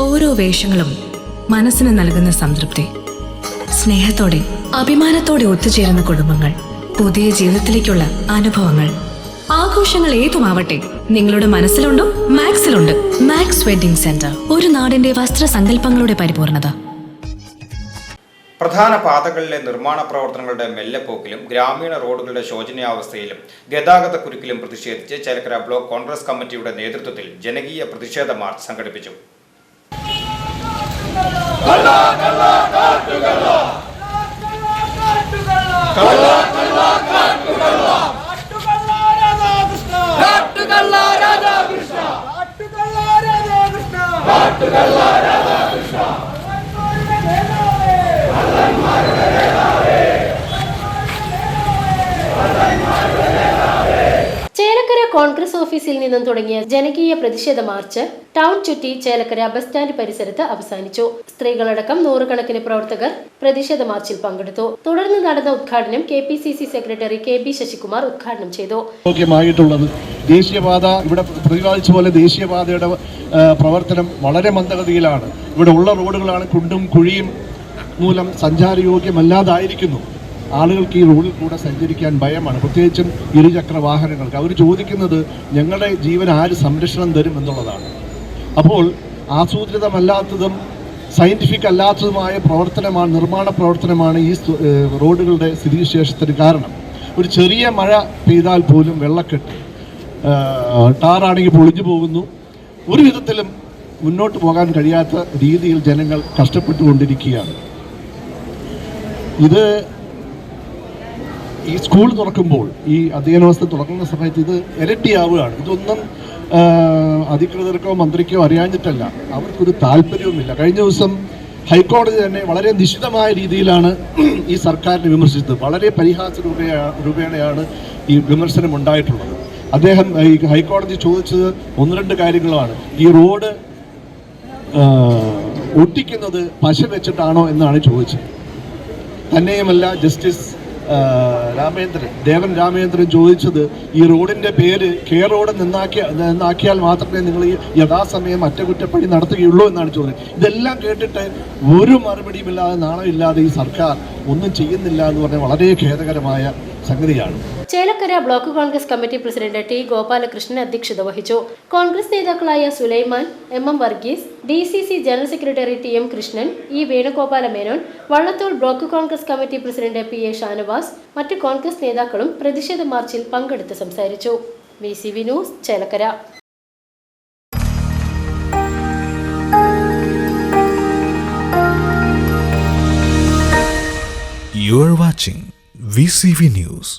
ഓരോ വേഷങ്ങളും മനസ്സിന് നൽകുന്ന സംതൃപ്തി. സ്നേഹത്തോടെ അഭിമാനത്തോടെ ഒത്തുചേരുന്ന കുടുംബങ്ങൾ, പുതിയ ജീവിതത്തിലേക്കുള്ള അനുഭവങ്ങൾ. ആഘോഷങ്ങൾ ഏതുമാവട്ടെ, നിങ്ങളുടെ മനസ്സിലുണ്ടോ? മാക്സിലുണ്ട്. മാക്സ് വെഡിംഗ് സെന്റർ, ഒരു നാടിന്റെ വസ്ത്രസങ്കല്പങ്ങളുടെ പരിപൂർണത. പ്രധാന പാതകളിലെ നിർമ്മാണ പ്രവർത്തനങ്ങളുടെ മെല്ലെപ്പോക്കിലും ഗ്രാമീണ റോഡുകളുടെ ശോചനീയാവസ്ഥയിലും ഗതാഗതക്കുരുക്കിലും പ്രതിഷേധിച്ച് ചേലക്കര ബ്ലോക്ക് കോൺഗ്രസ് കമ്മിറ്റിയുടെ നേതൃത്വത്തിൽ ജനകീയ പ്രതിഷേധ മാർച്ച് സംഘടിപ്പിച്ചു. ചേലക്കര കോൺഗ്രസ് ഓഫീസിൽ നിന്നും തുടങ്ങിയ ജനകീയ പ്രതിഷേധ മാർച്ച് ടൗൺ ചുറ്റി ചേലക്കര ബസ് സ്റ്റാൻഡ് പരിസരത്ത് അവസാനിച്ചു. സ്ത്രീകളടക്കം നൂറുകണക്കിന് പ്രവർത്തകർ പ്രതിഷേധ മാർച്ചിൽ പങ്കെടുത്തു. തുടർന്ന് നടന്ന ഉദ്ഘാടനം KPCC സെക്രട്ടറി KB ശശികുമാർ ഉദ്ഘാടനം ചെയ്തു. ദേശീയപാത ഇവിടെ പ്രതിപാദിച്ച പോലെ ദേശീയപാതയുടെ പ്രവർത്തനം വളരെ മന്ദഗതിയിലാണ്. ഇവിടെ ഉള്ള റോഡുകളാണ് കുണ്ടും കുഴിയും മൂലം സഞ്ചാരയോഗ്യമല്ലാതായിരിക്കുന്നു. ആളുകൾക്ക് ഈ റോഡിൽ കൂടെ സഞ്ചരിക്കാൻ ഭയമാണ്, പ്രത്യേകിച്ചും ഇരുചക്ര വാഹനങ്ങൾക്ക്. അവർ ചോദിക്കുന്നത് ഞങ്ങളുടെ ജീവൻ ആര് സംരക്ഷണം തരും എന്നുള്ളതാണ്. അപ്പോൾ ആസൂത്രിതമല്ലാത്തതും സയൻറ്റിഫിക് അല്ലാത്തതുമായ നിർമ്മാണ പ്രവർത്തനമാണ് ഈ റോഡുകളുടെ സ്ഥിതിവിശേഷത്തിന് കാരണം. ഒരു ചെറിയ മഴ പെയ്താൽ പോലും വെള്ളക്കെട്ട്, ടാറാണെങ്കിൽ പൊളിഞ്ഞു പോകുന്നു. ഒരു വിധത്തിലും മുന്നോട്ട് പോകാൻ കഴിയാത്ത രീതിയിൽ ജനങ്ങൾ കഷ്ടപ്പെട്ടുകൊണ്ടിരിക്കുകയാണ്. ഇത് ഈ സ്കൂൾ തുറക്കുമ്പോൾ, ഈ അധ്യയനാവസ്ഥ തുറക്കുന്ന സമയത്ത് ഇത് ഇരട്ടിയാവുകയാണ്. ഇതൊന്നും അധികൃതർക്കോ മന്ത്രിക്കോ അറിയാഞ്ഞിട്ടല്ല, അവർക്കൊരു താല്പര്യവുമില്ല. കഴിഞ്ഞ ദിവസം ഹൈക്കോടതി തന്നെ വളരെ നിശിതമായ രീതിയിലാണ് ഈ സർക്കാരിനെ വിമർശിച്ചത്. വളരെ പരിഹാസ രൂപേണയാണ് ഈ വിമർശനം ഉണ്ടായിട്ടുള്ളത്. അദ്ദേഹം ഈ ഹൈക്കോടതി ചോദിച്ചത് ഒന്ന് രണ്ട് കാര്യങ്ങളാണ്. ഈ റോഡ് ഒട്ടിക്കുന്നത് പശ വെച്ചിട്ടാണോ എന്നാണ് ചോദിച്ചത്. തന്നെയുമല്ല, ജസ്റ്റിസ് ദേവൻ രാമേന്ദ്രൻ ചോദിച്ചത് ഈ റോഡിൻ്റെ പേര് റോഡ് നിന്നാക്കിയാൽ മാത്രമേ നിങ്ങൾ ഈ യഥാസമയം അറ്റകുറ്റപ്പണി നടത്തുകയുള്ളൂ എന്നാണ് ചോദിച്ചത്. ഇതെല്ലാം കേട്ടിട്ട് ഒരു മറുപടിയുമില്ലാതെ, നാണമില്ലാതെ ഈ സർക്കാർ ഒന്നും ചെയ്യുന്നില്ല എന്ന് പറഞ്ഞാൽ വളരെ ഖേദകരമായ സംഗതിയാണ്. Chelakkara block Congress committee president T Gopalakrishnan അധ്യക്ഷത വഹിച്ചു. കോൺഗ്രസ് നേതാക്കളായ Sulaiman, MM Varghese, DCC general secretary TM Krishnan, E Venugopala Menon, Vallathol block Congress committee president PA Shanavas, മറ്റ് കോൺഗ്രസ് നേതാക്കളും പ്രതിഷേധ മാർച്ചിൽ പങ്കെടുത്ത് സംസാരിച്ചു. VCV news, Chelakkara. You are watching VCV News.